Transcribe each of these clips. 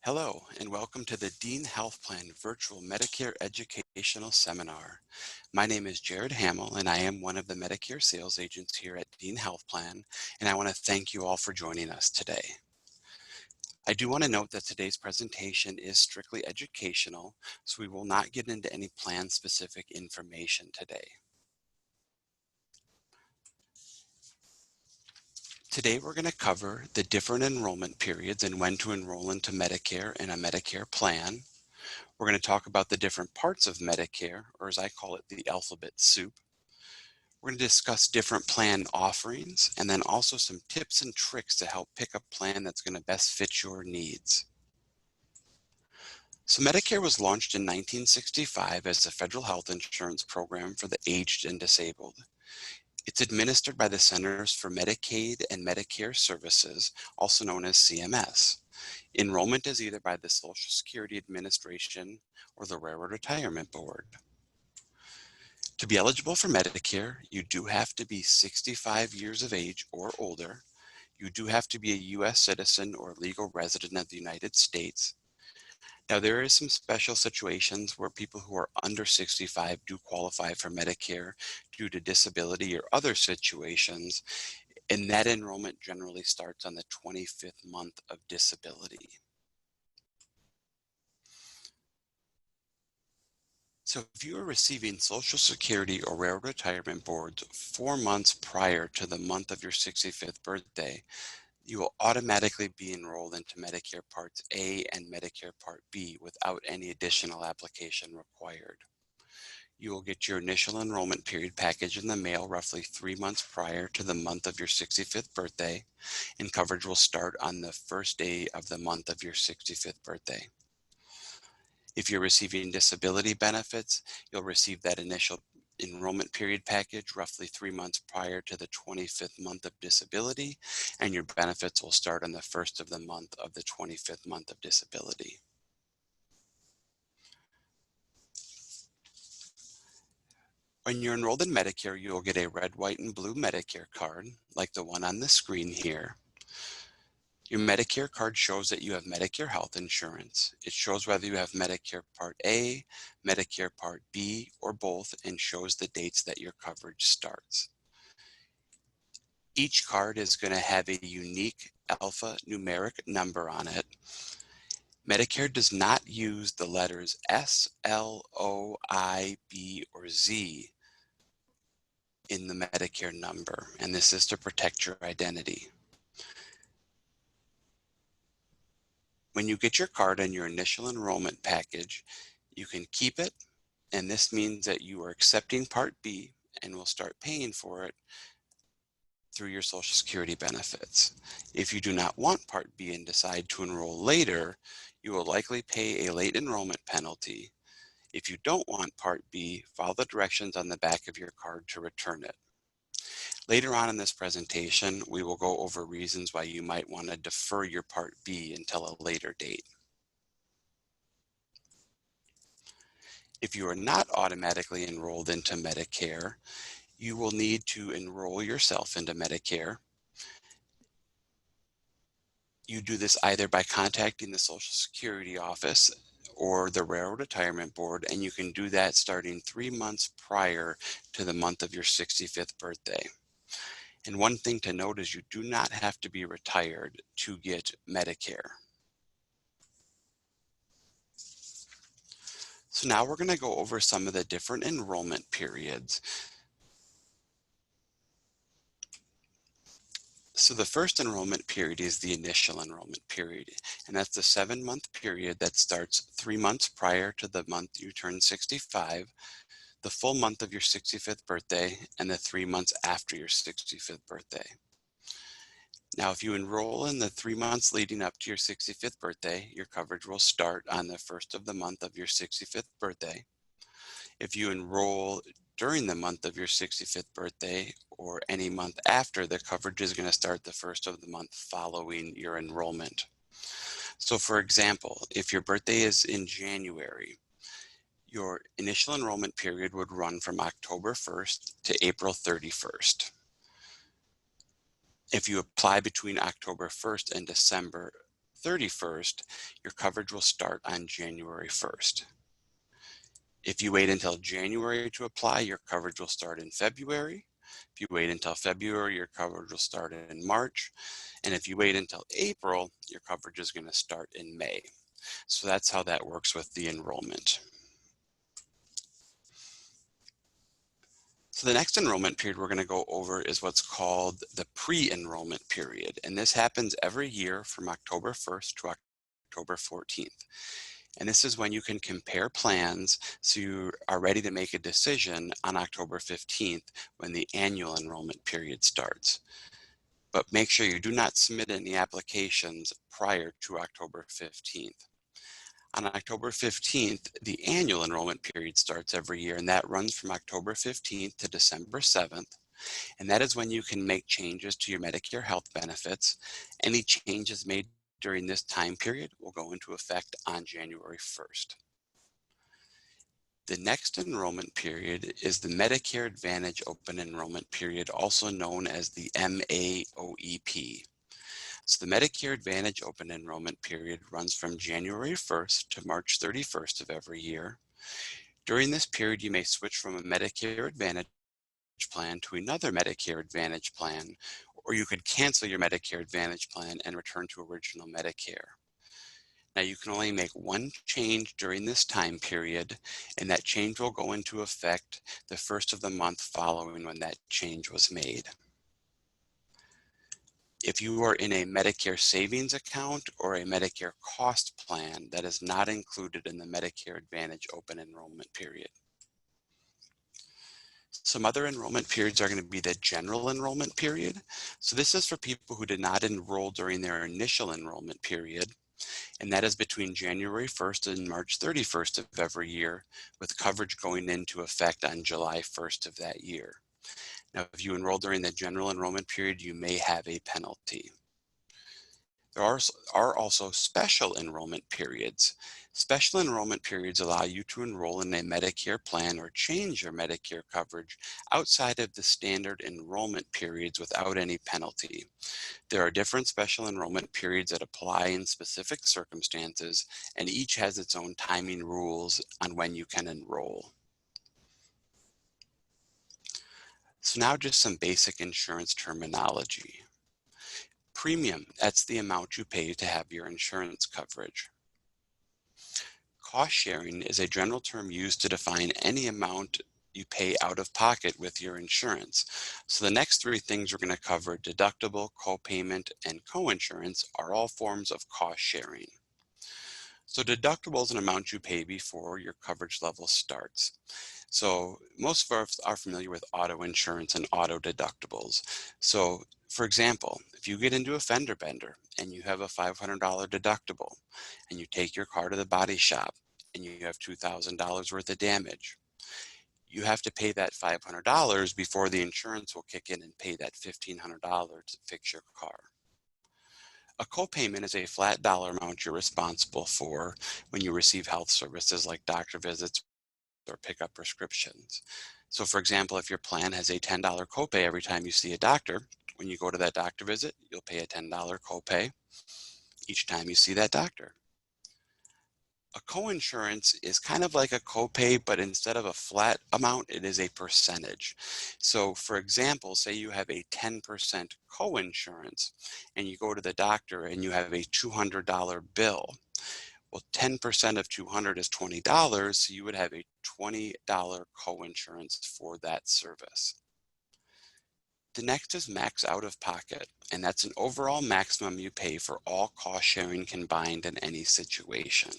Hello, and welcome to the Dean Health Plan Virtual Medicare Educational Seminar. My name is Jared Hamill, and I am one of the Medicare sales agents here at Dean Health Plan, and I want to thank you all for joining us today. I do want to note that today's presentation is strictly educational, so we will not get into any plan-specific information today. Today we're going to cover the different enrollment periods and when to enroll into Medicare and a Medicare plan. We're going to talk about the different parts of Medicare, or as I call it, the alphabet soup. We're going to discuss different plan offerings and then also some tips and tricks to help pick a plan that's going to best fit your needs. So Medicare was launched in 1965 as a federal health insurance program for the aged and disabled. It's administered by the Centers for Medicaid and Medicare Services, also known as CMS. Enrollment is either by the Social Security Administration or the Railroad Retirement Board. To be eligible for Medicare, you do have to be 65 years of age or older. You do have to be a U.S. citizen or legal resident of the United States. Now, there is some special situations where people who are under 65 do qualify for Medicare due to disability or other situations, and that enrollment generally starts on the 25th month of disability. So if you are receiving Social Security or Railroad Retirement Boards 4 months prior to the month of your 65th birthday, you will automatically be enrolled into Medicare Parts A and Medicare Part B without any additional application required. You will get your initial enrollment period package in the mail roughly 3 months prior to the month of your 65th birthday, and coverage will start on the first day of the month of your 65th birthday. If you're receiving disability benefits, you'll receive that initial enrollment period package roughly 3 months prior to the 25th month of disability, and your benefits will start on the first of the month of the 25th month of disability. When you're enrolled in Medicare, you will get a red, white, and blue Medicare card, like the one on the screen here. Your Medicare card shows that you have Medicare health insurance. It shows whether you have Medicare Part A, Medicare Part B, or both, and shows the dates that your coverage starts. Each card is going to have a unique alphanumeric number on it. Medicare does not use the letters S, L, O, I, B, or Z in the Medicare number, and this is to protect your identity. When you get your card and your initial enrollment package, you can keep it, and this means that you are accepting Part B and will start paying for it through your Social Security benefits. If you do not want Part B and decide to enroll later, you will likely pay a late enrollment penalty. If you don't want Part B, follow the directions on the back of your card to return it. Later on in this presentation, we will go over reasons why you might want to defer your Part B until a later date. If you are not automatically enrolled into Medicare, you will need to enroll yourself into Medicare. You do this either by contacting the Social Security office or the Railroad Retirement Board, and you can do that starting 3 months prior to the month of your 65th birthday. And one thing to note is you do not have to be retired to get Medicare. So now we're going to go over some of the different enrollment periods. So the first enrollment period is the initial enrollment period, and that's the 7-month period that starts 3 months prior to the month you turn 65, the full month of your 65th birthday, and the 3 months after your 65th birthday. Now, if you enroll in the 3 months leading up to your 65th birthday, your coverage will start on the first of the month of your 65th birthday. If you enroll during the month of your 65th birthday or any month after, the coverage is going to start the first of the month following your enrollment. So for example, if your birthday is in January, your initial enrollment period would run from October 1st to April 31st. If you apply between October 1st and December 31st, your coverage will start on January 1st. If you wait until January to apply, your coverage will start in February. If you wait until February, your coverage will start in March. And if you wait until April, your coverage is going to start in May. So that's how that works with the enrollment. So the next enrollment period we're going to go over is what's called the pre-enrollment period. And this happens every year from October 1st to October 14th. And this is when you can compare plans so you are ready to make a decision on October 15th when the annual enrollment period starts. But make sure you do not submit any applications prior to October 15th. On October 15th, the annual enrollment period starts every year, and that runs from October 15th to December 7th. And that is when you can make changes to your Medicare health benefits. Any changes made during this time period will go into effect on January 1st. The next enrollment period is the Medicare Advantage Open Enrollment Period, also known as the MAOEP. So the Medicare Advantage Open Enrollment Period runs from January 1st to March 31st of every year. During this period, you may switch from a Medicare Advantage plan to another Medicare Advantage plan, or you could cancel your Medicare Advantage plan and return to original Medicare. Now you can only make one change during this time period, and that change will go into effect the first of the month following when that change was made. If you are in a Medicare savings account or a Medicare cost plan, that is not included in the Medicare Advantage Open Enrollment Period. Some other enrollment periods are going to be the general enrollment period. So this is for people who did not enroll during their initial enrollment period, and that is between January 1st and March 31st of every year, with coverage going into effect on July 1st of that year. Now, if you enroll during the general enrollment period, you may have a penalty. There are also special enrollment periods. Special enrollment periods allow you to enroll in a Medicare plan or change your Medicare coverage outside of the standard enrollment periods without any penalty. There are different special enrollment periods that apply in specific circumstances, and each has its own timing rules on when you can enroll. So now just some basic insurance terminology. Premium, that's the amount you pay to have your insurance coverage. Cost sharing is a general term used to define any amount you pay out of pocket with your insurance. So the next three things we're going to cover, deductible, copayment, and coinsurance, are all forms of cost sharing. So deductible is an amount you pay before your coverage level starts. So most of us are familiar with auto insurance and auto deductibles. So for example, if you get into a fender bender and you have a $500 deductible and you take your car to the body shop and you have $2,000 worth of damage, you have to pay that $500 before the insurance will kick in and pay that $1,500 to fix your car. A copayment is a flat dollar amount you're responsible for when you receive health services like doctor visits or pick up prescriptions. So for example, if your plan has a $10 copay every time you see a doctor, when you go to that doctor visit, you'll pay a $10 copay each time you see that doctor. A coinsurance is kind of like a copay, but instead of a flat amount, it is a percentage. So for example, say you have a 10% coinsurance and you go to the doctor and you have a $200 bill. Well, 10% of 200 is $20, so you would have a $20 coinsurance for that service. The next is max out of pocket, and that's an overall maximum you pay for all cost sharing combined in any situation.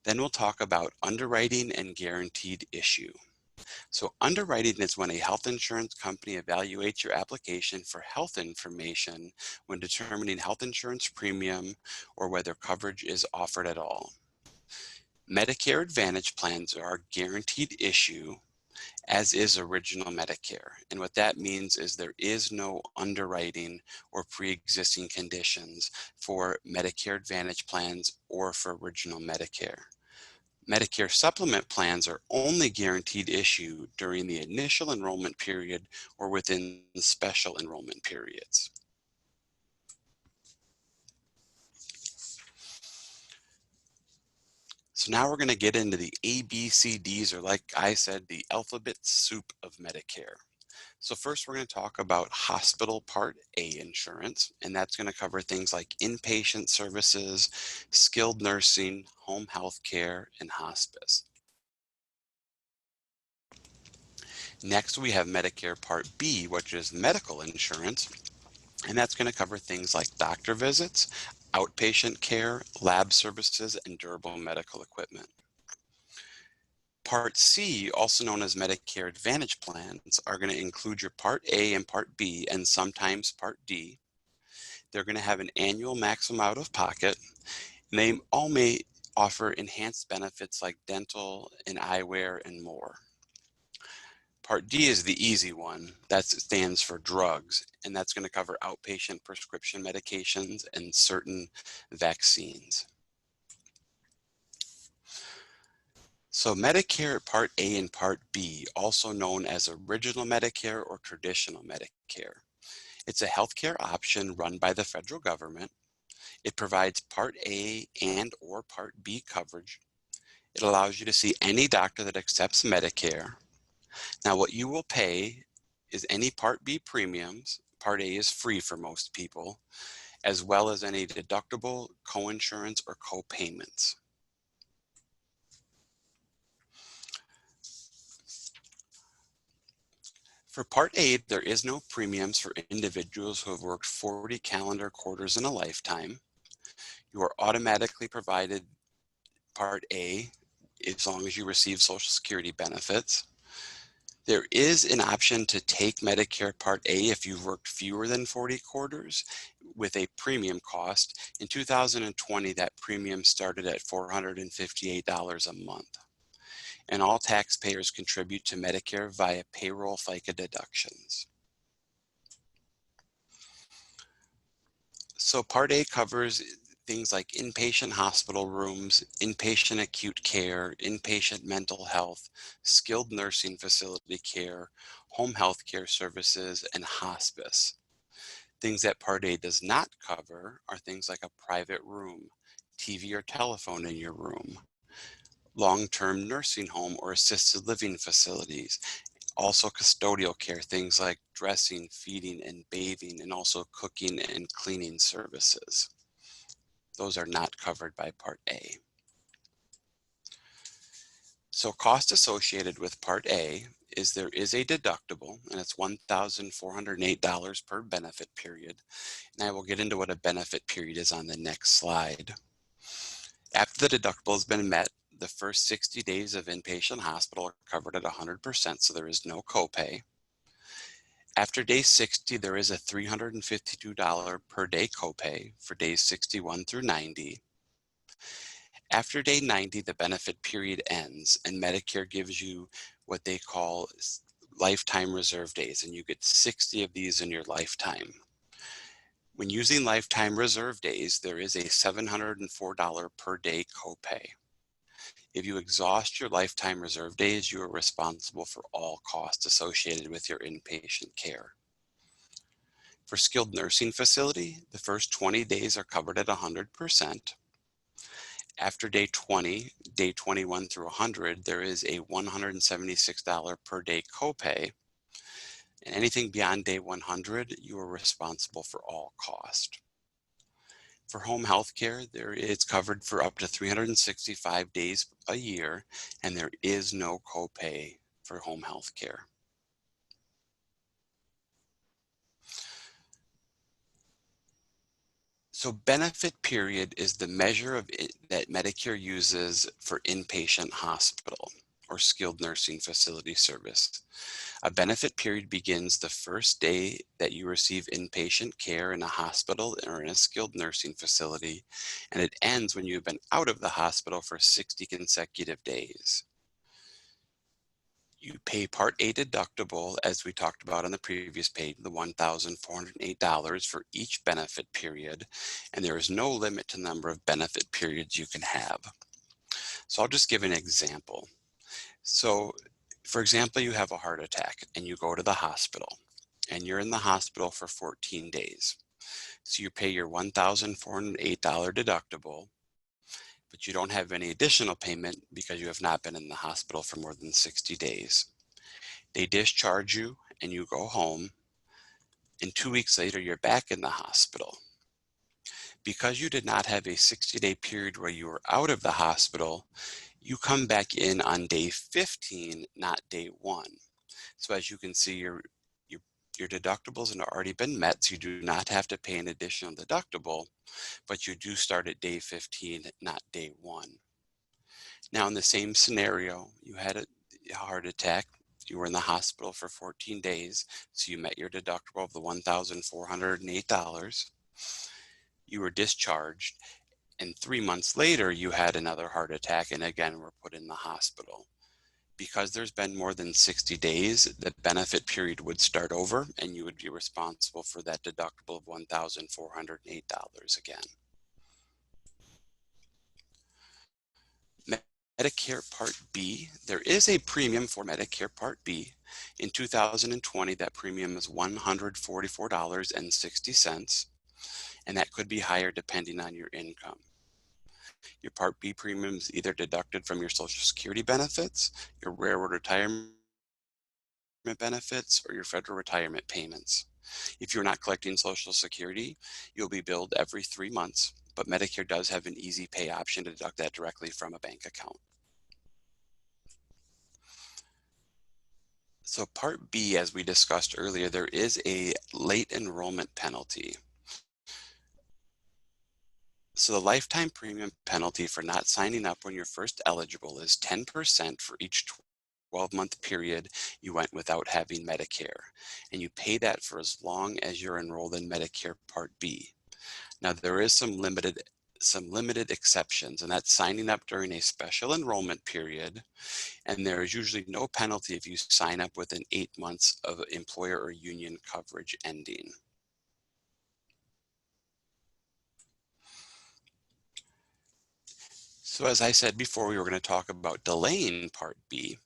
Then we'll talk about underwriting and guaranteed issue. So underwriting is when a health insurance company evaluates your application for health information when determining health insurance premium or whether coverage is offered at all. Medicare Advantage plans are guaranteed issue, as is original Medicare. And what that means is there is no underwriting or pre-existing conditions for Medicare Advantage plans or for original Medicare. Medicare Supplement plans are only guaranteed issue during the initial enrollment period or within special enrollment periods. So now we're going to get into the ABCDs, or like I said, the alphabet soup of Medicare. So first we're going to talk about hospital Part A insurance, and that's going to cover things like inpatient services, skilled nursing, home health care, and hospice. Next we have Medicare Part B, which is medical insurance, and that's going to cover things like doctor visits, outpatient care, lab services, and durable medical equipment. Part C, also known as Medicare Advantage plans, are going to include your Part A and Part B, and sometimes Part D. They're going to have an annual maximum out of pocket, and they all may offer enhanced benefits like dental and eyewear and more. Part D is the easy one. That stands for drugs, and that's going to cover outpatient prescription medications and certain vaccines. So Medicare Part A and Part B, also known as Original Medicare or Traditional Medicare. It's a healthcare option run by the federal government. It provides Part A and or Part B coverage. It allows you to see any doctor that accepts Medicare. Now what you will pay is any Part B premiums. Part A is free for most people, as well as any deductible, coinsurance, or co-payments. For Part A, there is no premiums for individuals who have worked 40 calendar quarters in a lifetime. You are automatically provided Part A as long as you receive Social Security benefits. There is an option to take Medicare Part A if you've worked fewer than 40 quarters with a premium cost. In 2020, that premium started at $458 a month. And all taxpayers contribute to Medicare via payroll FICA deductions. So Part A covers things like inpatient hospital rooms, inpatient acute care, inpatient mental health, skilled nursing facility care, home health care services, and hospice. Things that Part A does not cover are things like a private room, TV or telephone in your room, long-term nursing home or assisted living facilities, also custodial care, things like dressing, feeding, and bathing, and also cooking and cleaning services. Those are not covered by Part A. So cost associated with Part A is there is a deductible, and it's $1,408 per benefit period. And I will get into what a benefit period is on the next slide. After the deductible has been met, the first 60 days of inpatient hospital are covered at 100%, so there is no copay. After day 60, there is a $352 per day copay for days 61 through 90. After day 90, the benefit period ends, and Medicare gives you what they call lifetime reserve days, and you get 60 of these in your lifetime. When using lifetime reserve days, there is a $704 per day copay. If you exhaust your lifetime reserve days, you are responsible for all costs associated with your inpatient care. For skilled nursing facility, the first 20 days are covered at 100%. After day 20, day 21 through 100, there is a $176 per day copay. And anything beyond day 100, you are responsible for all cost. For home health care, it's covered for up to 365 days a year, and there is no copay for home health care. So benefit period is the measure of it that Medicare uses for inpatient hospital or skilled nursing facility service. A benefit period begins the first day that you receive inpatient care in a hospital or in a skilled nursing facility, and it ends when you have been out of the hospital for 60 consecutive days. You pay Part A deductible, as we talked about on the previous page, the $1,408 for each benefit period, and there is no limit to the number of benefit periods you can have. So I'll just give an example. So, for example, you have a heart attack and you go to the hospital, and you're in the hospital for 14 days. So you pay your $1,408 deductible, but you don't have any additional payment because you have not been in the hospital for more than 60 days. They discharge you and you go home, and 2 weeks later you're back in the hospital. Because you did not have a 60-day period where you were out of the hospital, you come back in on day 15, not day 1. So as you can see, your deductibles have already been met, so you do not have to pay an additional deductible, but you do start at day 15, not day 1. Now in the same scenario, you had a heart attack, you were in the hospital for 14 days, so you met your deductible of the $1,408. You were discharged, and 3 months later you had another heart attack and again were put in the hospital. Because there's been more than 60 days, the benefit period would start over and you would be responsible for that deductible of $1,408 again. Medicare Part B, there is a premium for Medicare Part B. In 2020, that premium is $144.60, and that could be higher depending on your income. Your Part B premium is either deducted from your Social Security benefits, your railroad retirement benefits, or your federal retirement payments. If you're not collecting Social Security, you'll be billed every 3 months, but Medicare does have an easy pay option to deduct that directly from a bank account. So Part B, as we discussed earlier, there is a late enrollment penalty. So the lifetime premium penalty for not signing up when you're first eligible is 10% for each 12-month period you went without having Medicare, and you pay that for as long as you're enrolled in Medicare Part B. Now there is some limited exceptions, and that's signing up during a special enrollment period, and there is usually no penalty if you sign up within 8 months of employer or union coverage ending. So as I said before, we were going to talk about delaying Part B.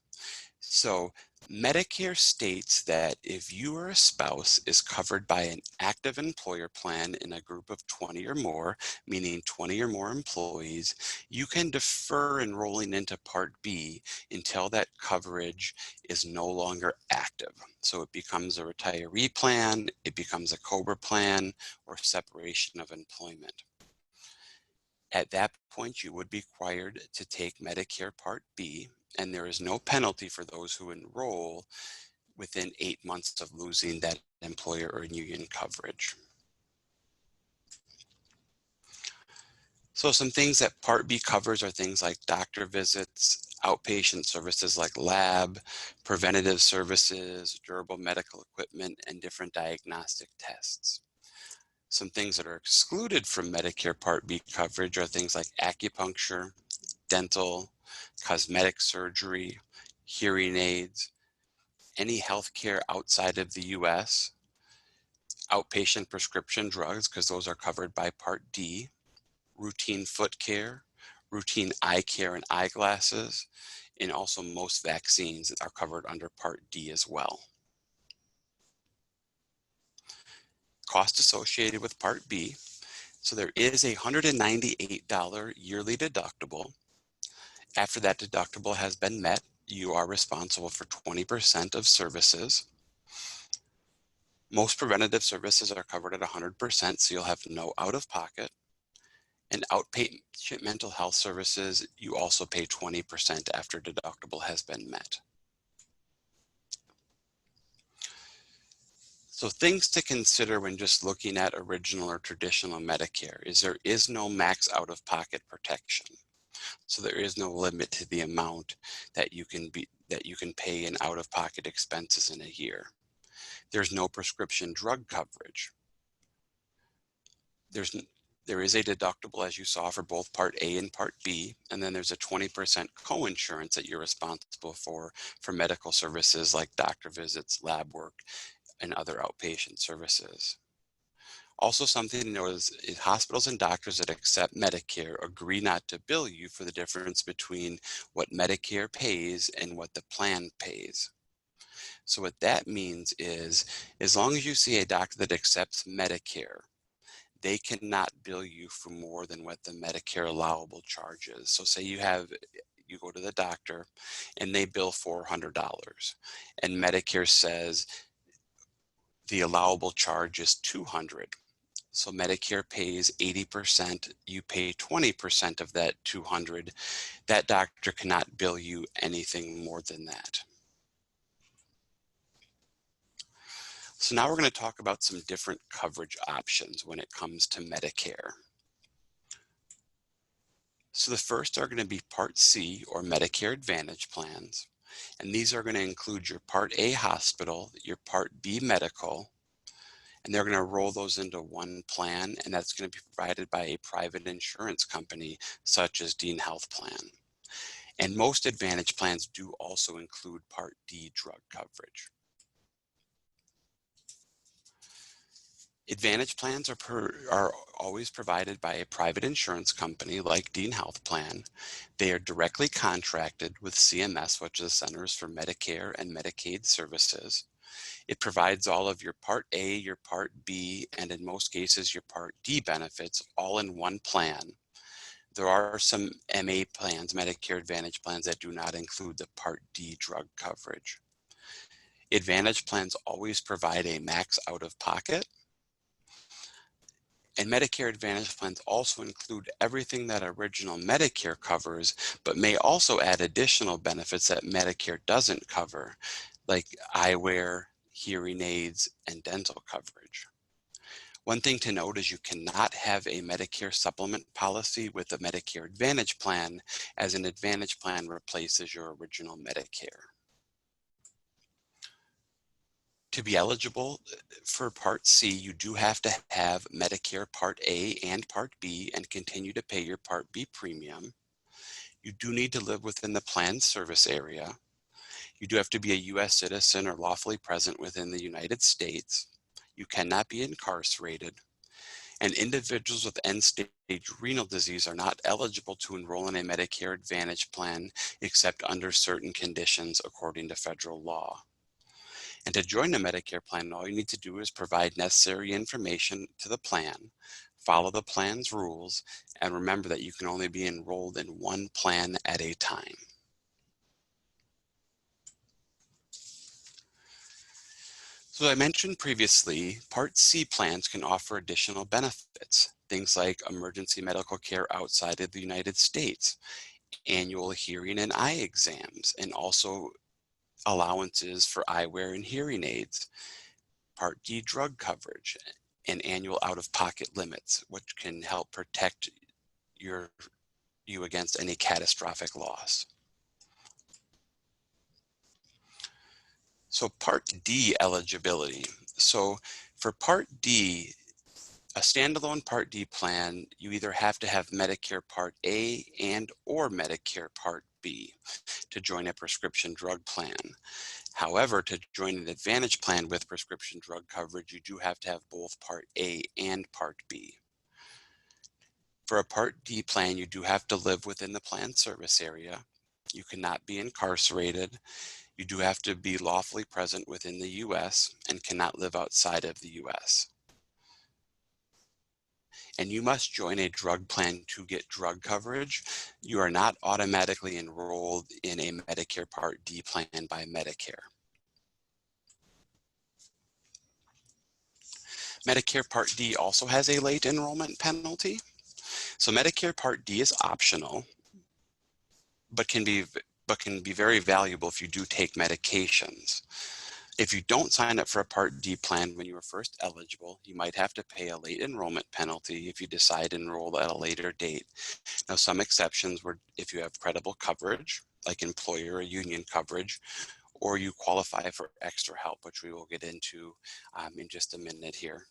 So Medicare states that if you or a spouse is covered by an active employer plan in a group of 20 or more, meaning 20 or more employees, you can defer enrolling into Part B until that coverage is no longer active. So it becomes a retiree plan, it becomes a COBRA plan, or separation of employment. At that point, you would be required to take Medicare Part B, and there is no penalty for those who enroll within 8 months of losing that employer or union coverage. So some things that Part B covers are things like doctor visits, outpatient services like lab, preventative services, durable medical equipment, and different diagnostic tests. Some things that are excluded from Medicare Part B coverage are things like acupuncture, dental, cosmetic surgery, hearing aids, any healthcare outside of the US, outpatient prescription drugs, because those are covered by Part D, routine foot care, routine eye care and eyeglasses, and also most vaccines are covered under Part D as well. Cost associated with Part B. So there is a $198 yearly deductible. After that deductible has been met, you are responsible for 20% of services. Most preventative services are covered at 100%, so you'll have no out-of-pocket. And outpatient mental health services, you also pay 20% after deductible has been met. So things to consider when just looking at original or traditional Medicare is there is no max out-of-pocket protection. So there is no limit to the amount that you can pay in out-of-pocket expenses in a year. There's no prescription drug coverage. There is a deductible, as you saw, for both Part A and Part B, and then there's a 20% co-insurance that you're responsible for medical services like doctor visits, lab work, and other outpatient services. Also, something to note is hospitals and doctors that accept Medicare agree not to bill you for the difference between what Medicare pays and what the plan pays. So what that means is, as long as you see a doctor that accepts Medicare, they cannot bill you for more than what the Medicare allowable charge is. So say you go to the doctor and they bill $400 and Medicare says the allowable charge is $200. So Medicare pays 80%, you pay 20% of that $200. That doctor cannot bill you anything more than that. So now we're going to talk about some different coverage options when it comes to Medicare. So the first are going to be Part C or Medicare Advantage plans. And these are going to include your Part A hospital, your Part B medical, and they're going to roll those into one plan, and that's going to be provided by a private insurance company such as Dean Health Plan. And most Advantage plans do also include Part D drug coverage. Advantage plans are always provided by a private insurance company like Dean Health Plan. They are directly contracted with CMS, which is Centers for Medicare and Medicaid Services. It provides all of your Part A, your Part B, and in most cases your Part D benefits all in one plan. There are some MA plans, Medicare Advantage plans, that do not include the Part D drug coverage. Advantage plans always provide a max out-of-pocket. And Medicare Advantage plans also include everything that original Medicare covers, but may also add additional benefits that Medicare doesn't cover, like eyewear, hearing aids, and dental coverage. One thing to note is you cannot have a Medicare Supplement policy with a Medicare Advantage plan, as an Advantage plan replaces your original Medicare. To be eligible for Part C, you do have to have Medicare Part A and Part B and continue to pay your Part B premium. You do need to live within the planned service area. You do have to be a U.S. citizen or lawfully present within the United States. You cannot be incarcerated. And individuals with end-stage renal disease are not eligible to enroll in a Medicare Advantage plan except under certain conditions according to federal law. And to join the Medicare plan, all you need to do is provide necessary information to the plan, follow the plan's rules, and remember that you can only be enrolled in one plan at a time. So I mentioned previously, Part C plans can offer additional benefits, things like emergency medical care outside of the United States, annual hearing and eye exams, and also allowances for eyewear and hearing aids, Part D drug coverage, and annual out-of-pocket limits, which can help protect you against any catastrophic loss. So Part D eligibility. So for Part D, a standalone Part D plan, you either have to have Medicare Part A and or Medicare Part B to join a prescription drug plan. However, to join an Advantage plan with prescription drug coverage, you do have to have both Part A and Part B. For a Part D plan, you do have to live within the planned service area. You cannot be incarcerated. You do have to be lawfully present within the U.S. and cannot live outside of the U.S. And you must join a drug plan to get drug coverage. You are not automatically enrolled in a Medicare Part D plan by Medicare. Medicare Part D also has a late enrollment penalty. So Medicare Part D is optional, but can be very valuable if you do take medications. If you don't sign up for a Part D plan when you were first eligible, you might have to pay a late enrollment penalty if you decide to enroll at a later date. Now, some exceptions were if you have credible coverage, like employer or union coverage, or you qualify for extra help, which we will get into in just a minute here.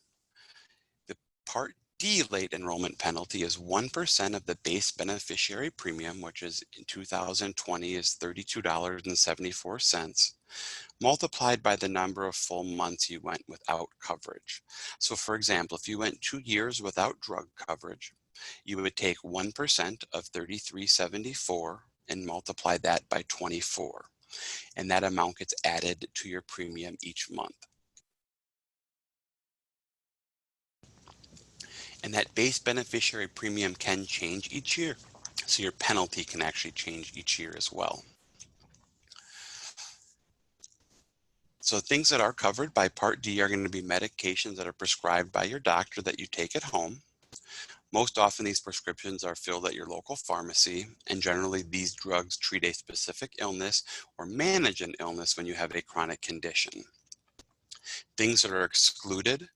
The Part D late enrollment penalty is 1% of the base beneficiary premium, which is in 2020 is $32.74, multiplied by the number of full months you went without coverage. So for example, if you went 2 years without drug coverage, you would take 1% of $33.74 and multiply that by 24. And that amount gets added to your premium each month. And that base beneficiary premium can change each year. So your penalty can actually change each year as well. So things that are covered by Part D are going to be medications that are prescribed by your doctor that you take at home. Most often these prescriptions are filled at your local pharmacy, and generally these drugs treat a specific illness or manage an illness when you have a chronic condition. Things that are excluded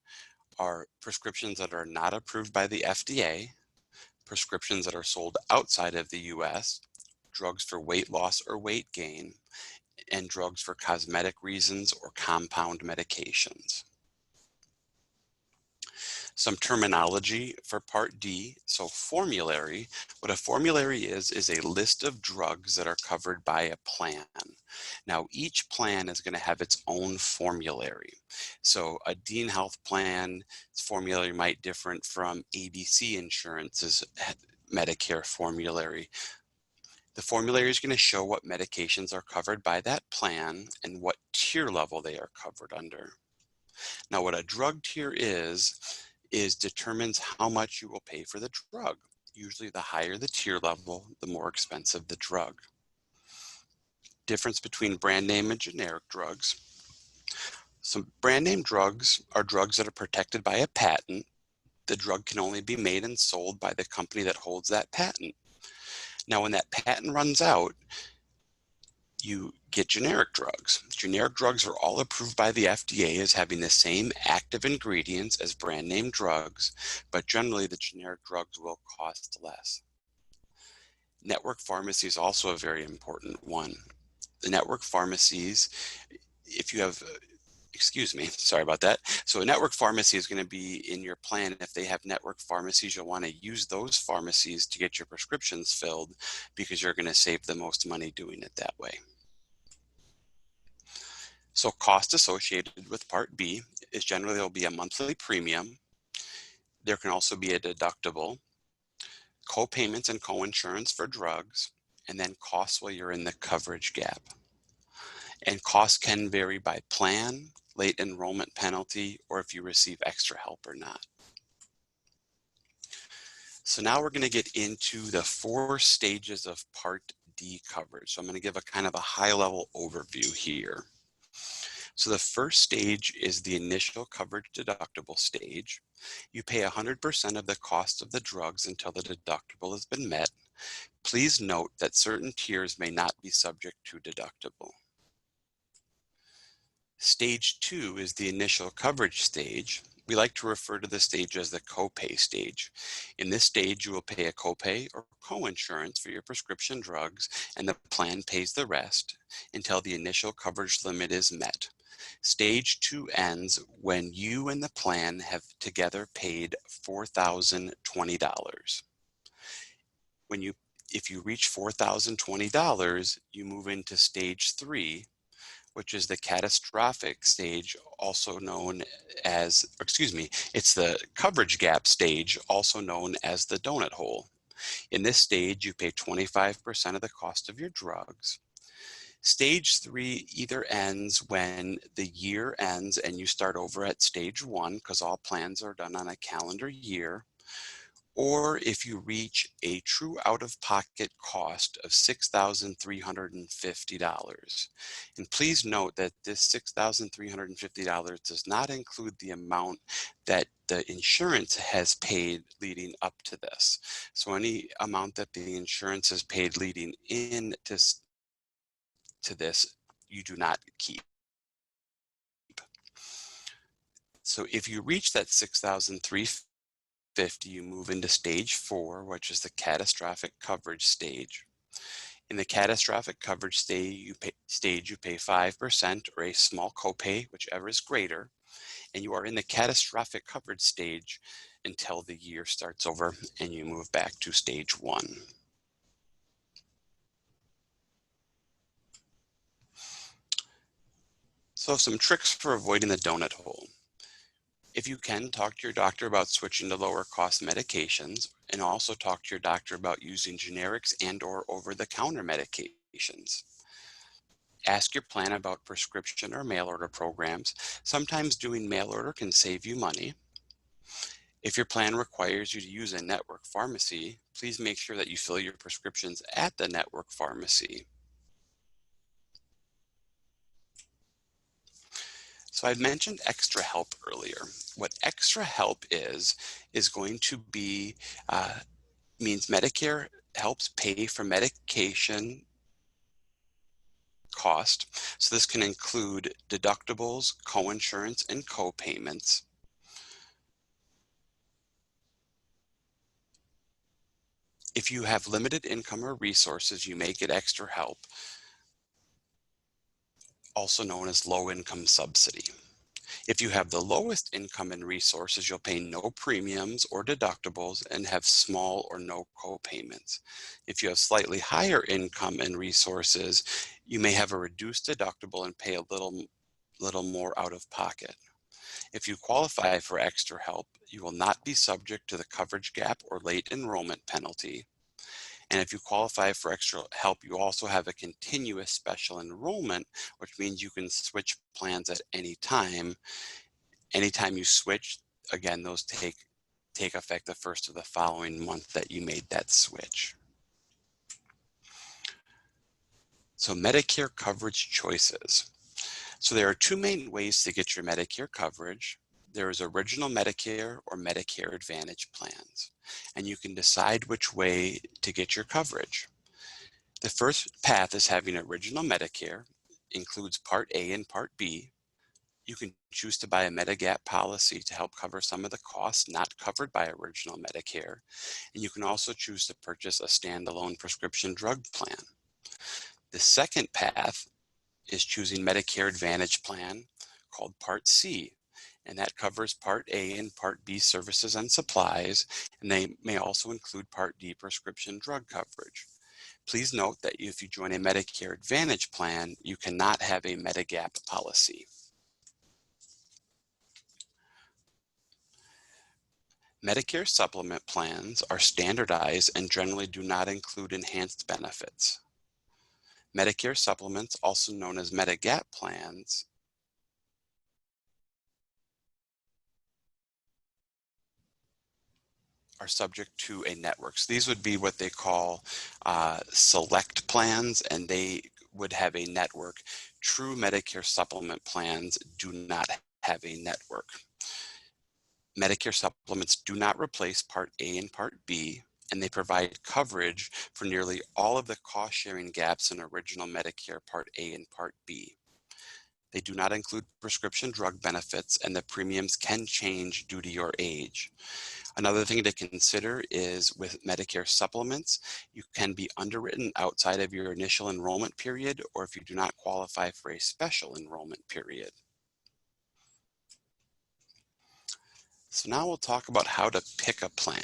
are prescriptions that are not approved by the FDA, prescriptions that are sold outside of the US, drugs for weight loss or weight gain, and drugs for cosmetic reasons or compound medications. Some terminology for Part D. So formulary, what a formulary is a list of drugs that are covered by a plan. Now, each plan is going to have its own formulary. So a Dean Health plan's formulary might differ from ABC Insurance's Medicare formulary. The formulary is going to show what medications are covered by that plan and what tier level they are covered under. Now, what a drug tier is determines how much you will pay for the drug. Usually the higher the tier level, the more expensive the drug. Difference between brand name and generic drugs. Some brand name drugs are drugs that are protected by a patent. The drug can only be made and sold by the company that holds that patent. Now, when that patent runs out, you get generic drugs. Generic drugs are all approved by the FDA as having the same active ingredients as brand name drugs, but generally the generic drugs will cost less. Network pharmacy is also a very important one. The network pharmacies, if you have, sorry about that. So a network pharmacy is going to be in your plan. If they have network pharmacies, you'll want to use those pharmacies to get your prescriptions filled because you're going to save the most money doing it that way. So cost associated with Part B is generally there'll be a monthly premium. There can also be a deductible, co-payments and co-insurance for drugs, and then costs while you're in the coverage gap. And costs can vary by plan, late enrollment penalty, or if you receive extra help or not. So now we're going to get into the 4 stages of Part D coverage. So I'm going to give a kind of a high-level overview here. So the first stage is the initial coverage deductible stage. You pay 100% of the cost of the drugs until the deductible has been met. Please note that certain tiers may not be subject to deductible. Stage 2 is the initial coverage stage. We like to refer to this stage as the copay stage. In this stage, you will pay a copay or co-insurance for your prescription drugs, and the plan pays the rest until the initial coverage limit is met. Stage 2 ends when you and the plan have together paid $4,020. If you reach $4,020, you move into stage 3, which is the catastrophic stage, also known as, it's the coverage gap stage, also known as the donut hole. In this stage, you pay 25% of the cost of your drugs. Stage 3 either ends when the year ends and you start over at stage 1, because all plans are done on a calendar year, or if you reach a true out-of-pocket cost of $6,350. And please note that this $6,350 does not include the amount that the insurance has paid leading up to this. So any amount that the insurance has paid leading in to this, you do not keep. So if you reach that $6,350, you move into stage 4, which is the catastrophic coverage stage. In the catastrophic coverage stage, you pay 5% or a small copay, whichever is greater, and you are in the catastrophic coverage stage until the year starts over and you move back to stage 1. So some tricks for avoiding the donut hole. If you can, talk to your doctor about switching to lower cost medications, and also talk to your doctor about using generics and or over-the-counter medications. Ask your plan about prescription or mail order programs. Sometimes doing mail order can save you money. If your plan requires you to use a network pharmacy, please make sure that you fill your prescriptions at the network pharmacy. So I mentioned extra help earlier. What extra help is going to be, means Medicare helps pay for medication cost. So this can include deductibles, coinsurance, and co-payments. If you have limited income or resources, you may get extra help, also known as low-income subsidy. If you have the lowest income and resources, you'll pay no premiums or deductibles and have small or no co-payments. If you have slightly higher income and resources, you may have a reduced deductible and pay a little more out of pocket. If you qualify for extra help, you will not be subject to the coverage gap or late enrollment penalty. And if you qualify for extra help, you also have a continuous special enrollment, which means you can switch plans at any time. Anytime you switch, again, those take effect the first of the following month that you made that switch. So Medicare coverage choices. So there are two main ways to get your Medicare coverage. There is Original Medicare or Medicare Advantage plans, and you can decide which way to get your coverage. The first path is having Original Medicare, includes Part A and Part B. You can choose to buy a Medigap policy to help cover some of the costs not covered by Original Medicare, and you can also choose to purchase a standalone prescription drug plan. The second path is choosing Medicare Advantage plan called Part C, and that covers Part A and Part B services and supplies, and they may also include Part D prescription drug coverage. Please note that if you join a Medicare Advantage plan, you cannot have a Medigap policy. Medicare Supplement plans are standardized and generally do not include enhanced benefits. Medicare Supplements, also known as Medigap plans, are subject to a network. So these would be what they call select plans, and they would have a network. True Medicare Supplement plans do not have a network. Medicare Supplements do not replace Part A and Part B, and they provide coverage for nearly all of the cost-sharing gaps in Original Medicare Part A and Part B. They do not include prescription drug benefits, and the premiums can change due to your age. Another thing to consider is with Medicare Supplements, you can be underwritten outside of your initial enrollment period, or if you do not qualify for a special enrollment period. So now we'll talk about how to pick a plan.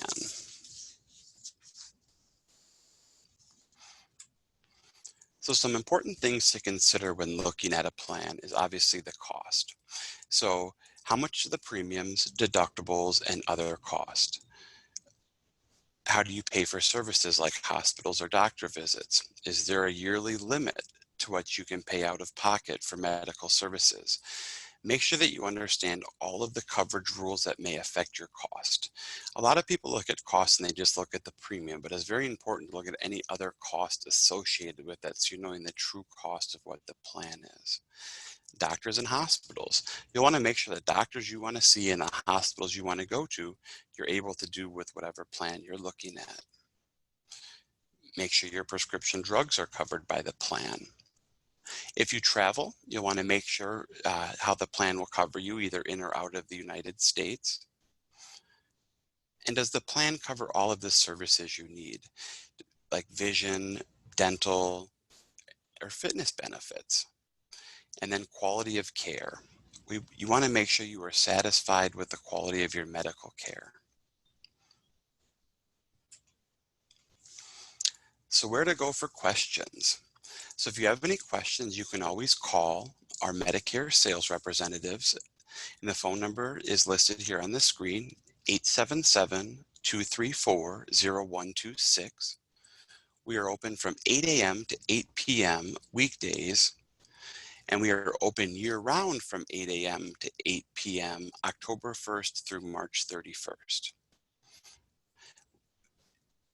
So some important things to consider when looking at a plan is obviously the cost. So how much are the premiums, deductibles, and other costs? How do you pay for services like hospitals or doctor visits? Is there a yearly limit to what you can pay out of pocket for medical services? Make sure that you understand all of the coverage rules that may affect your cost. A lot of people look at costs and they just look at the premium, but it's very important to look at any other cost associated with that so you're knowing the true cost of what the plan is. Doctors and hospitals. You'll want to make sure that doctors you want to see and the hospitals you want to go to, you're able to do with whatever plan you're looking at. Make sure your prescription drugs are covered by the plan. If you travel, you'll want to make sure how the plan will cover you either in or out of the United States. And does the plan cover all of the services you need, like vision, dental, or fitness benefits? And then quality of care. You want to make sure you are satisfied with the quality of your medical care. So where to go for questions? So if you have any questions, you can always call our Medicare sales representatives, and the phone number is listed here on the screen, 877-234-0126. We are open from 8 a.m. to 8 p.m. weekdays, And we are open year-round from 8 a.m. to 8 p.m., October 1st through March 31st.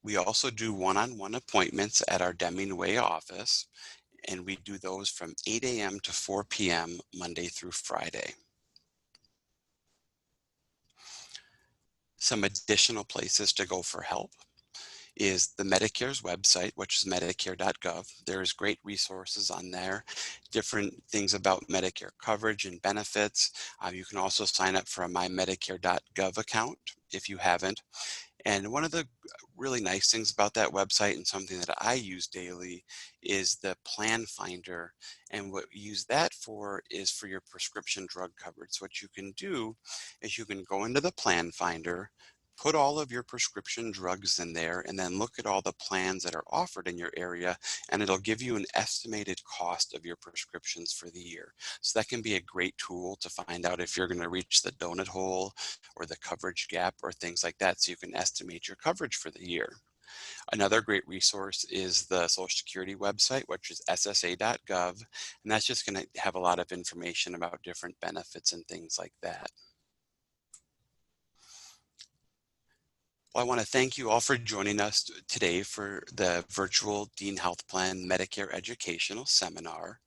We also do one-on-one appointments at our Deming Way office, and we do those from 8 a.m. to 4 p.m. Monday through Friday. Some additional places to go for help is the Medicare's website, which is medicare.gov. There's great resources on there, different things about Medicare coverage and benefits. You can also sign up for a mymedicare.gov account if you haven't. And one of the really nice things about that website, and something that I use daily, is the plan finder. And what we use that for is for your prescription drug coverage. So what you can do is you can go into the plan finder, put all of your prescription drugs in there, and then look at all the plans that are offered in your area, and it'll give you an estimated cost of your prescriptions for the year. So that can be a great tool to find out if you're going to reach the donut hole or the coverage gap or things like that, so you can estimate your coverage for the year. Another great resource is the Social Security website, which is ssa.gov, and that's just going to have a lot of information about different benefits and things like that. Well, I want to thank you all for joining us today for the virtual Dean Health Plan Medicare Educational Seminar.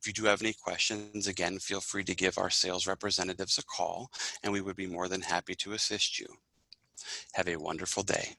If you do have any questions, again, feel free to give our sales representatives a call, and we would be more than happy to assist you. Have a wonderful day.